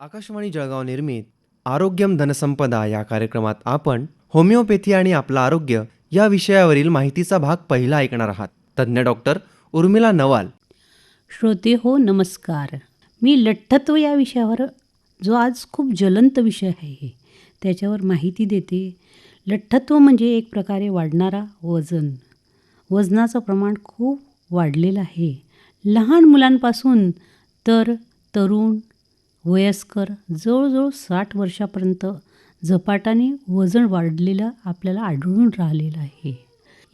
आकाशवाणी जळगाव निर्मित आरोग्यम धनसंपदा या कार्यक्रमात आपण होमिओपॅथी आणि आपलं आरोग्य या विषयावरील माहितीचा भाग पहिला ऐकणार आहात. तज्ज्ञ डॉक्टर उर्मिला नवाल. श्रोते हो, नमस्कार. मी लठ्ठत्व या विषयावर, जो आज खूप ज्वलंत विषय आहे, त्याच्यावर माहिती देते. लठ्ठत्व म्हणजे एक प्रकारे वाढणारा वजनाचं प्रमाण खूप वाढलेलं आहे. लहान मुलांपासून तर तरुण, वयस्कर, जवळजवळ 60 वर्षापर्यंत झपाट्याने वजन वाढलेलं आपल्याला आढळून राहिलेलं आहे.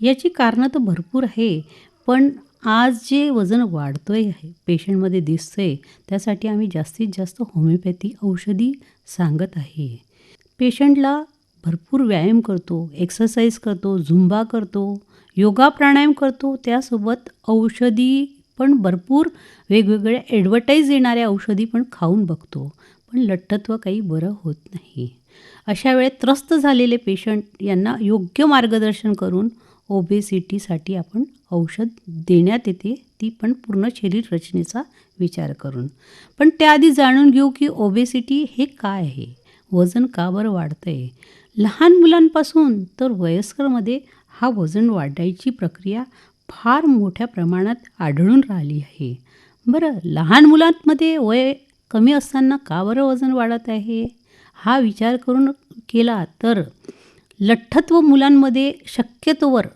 याची कारणं तर भरपूर आहे, पण आज जे वजन वाढतोय आहे, पेशंटमध्ये दिसतंय, त्यासाठी आम्ही जास्तीत जास्त होमिओपॅथी औषधी सांगत आहे. पेशंटला भरपूर व्यायाम करतो, एक्सरसाइज करतो, झुंबा करतो, योगा प्राणायाम करतो, त्यासोबत औषधी पण भरपूर वेगवेगळ्या ॲडव्हर्टाईज येणाऱ्या औषधी पण खाऊन बघतो, पण लठ्ठत्व काही बरं होत नाही. अशा वेळेत त्रस्त झालेले पेशंट यांना योग्य मार्गदर्शन करून ओबेसिटीसाठी आपण औषध देण्यात येते, ती पण पूर्ण शरीर रचनेचा विचार करून. पण त्याआधी जाणून घेऊ की ओबेसिटी हे काय आहे, वजन का बरं वाढतं आहे. लहान मुलांपासून तर वयस्करमध्ये हा वजन वाढायची प्रक्रिया फार मोठ्या प्रमाणात आढळून राहिली आहे. बरं, लहान मुलांमध्ये वय कमी असताना का बरं वजन वाढत आहे, हा विचार करून केला तर लठ्ठत्व मुलांमध्ये शक्यतोवर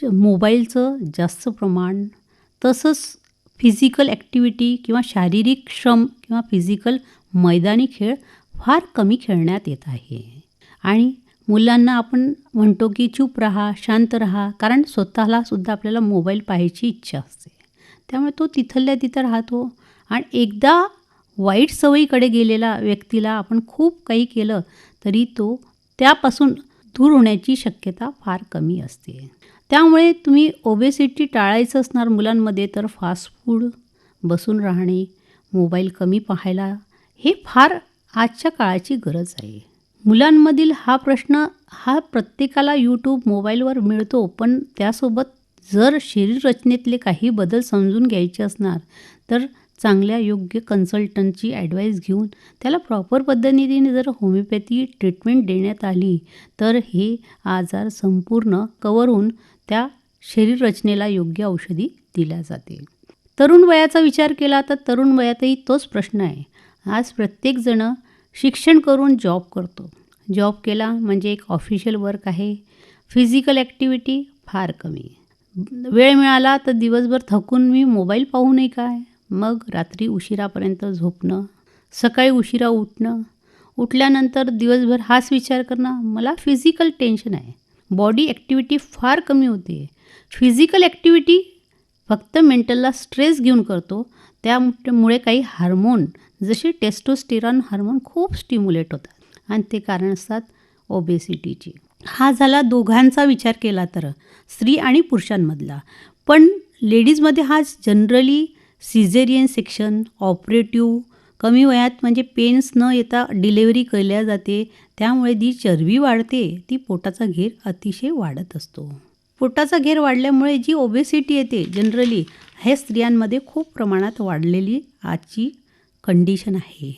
मोबाईलचं जास्त प्रमाण, तसंच फिजिकल ॲक्टिव्हिटी किंवा शारीरिक श्रम किंवा फिजिकल मैदानी खेळ फार कमी खेळण्यात येत आहे. आणि मुलांना आपण म्हणतो की चूप राहा, शांत राहा, कारण स्वतःला सुद्धा आपल्याला मोबाईल पाहायची इच्छा असते. त्यामुळे तो तिथल्या तिथं राहतो आणि एकदा वाईट सवयीकडे गेलेला व्यक्तीला आपण खूप काही केलं तरी तो त्यापासून दूर होण्याची शक्यता फार कमी असते. त्यामुळे तुम्ही ओबेसिटी टाळायचं असणार मुलांमध्ये तर फास्ट फूड, बसून राहणे, मोबाईल कमी पाहायला, हे फार आजच्या काळाची गरज आहे. मुलांमधील हा प्रश्न प्रत्येकाला यूट्यूब, मोबाईलवर मिळतो, पण त्यासोबत जर शरीर रचनेतले काही बदल समजून घ्यायचे असणार तर चांगल्या योग्य कन्सल्टंटची ॲडवाईस घेऊन त्याला प्रॉपर पद्धतीने जर होमिओपॅथी ट्रीटमेंट देण्यात आली तर हे आजार संपूर्ण कवर होऊन त्या शरीर रचनेला योग्य औषधी दिल्या जाते. तरुण वयाचा विचार केला तर तरुण वयातही तोच प्रश्न आहे. आज प्रत्येकजण शिक्षण करून जॉब करतो. जॉब केला म्हणजे एक ऑफिशियल वर्क आहे. फिजिकल ॲक्टिव्हिटी फार कमी. वेळ मिळाला तर दिवसभर थकून मी मोबाईल पाहू नये काय, मग रात्री उशिरापर्यंत झोपणं, सकाळी उशिरा उठणं, उठल्यानंतर दिवसभर हाच विचार करणं, मला फिजिकल टेन्शन आहे. बॉडी ॲक्टिव्हिटी फार कमी होते. फिजिकल ॲक्टिव्हिटी फक्त मेंटलला स्ट्रेस घेऊन करतो, त्यामुळे काही हार्मोन जसे टेस्टोस्टेरॉन हार्मोन खूप स्टिम्युलेट होतात आणि ते कारण असतात ओबेसिटीची. हा झाला दोघांचा विचार केला तर, स्त्री आणि पुरुषांमधला. पण लेडीजमध्ये हा जनरली सिझेरियन सेक्शन, ऑपरेटिव्ह, कमी वयात म्हणजे पेन्स न येता डिलेवरी केल्या जाते, त्यामुळे जी चरबी वाढते ती पोटाचा घेर अतिशय वाढत असतो. पोटाचा घेर वाढल्यामुळे जी ओबेसिटी येते जनरली हे स्त्रियांमध्ये खूप प्रमाणात वाढलेली आजची कंडिशन आहे.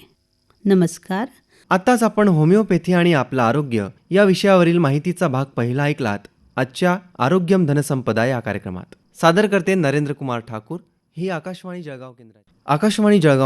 नमस्कार. आताच आपण होमिओपॅथी आणि आपलं आरोग्य या विषयावरील माहितीचा भाग पहिला ऐकलात आजच्या आरोग्यम धनसंपदा या कार्यक्रमात. सादर करते नरेंद्र कुमार ठाकूर. ही आकाशवाणी जळगाव केंद्राची. आकाशवाणी जळगाव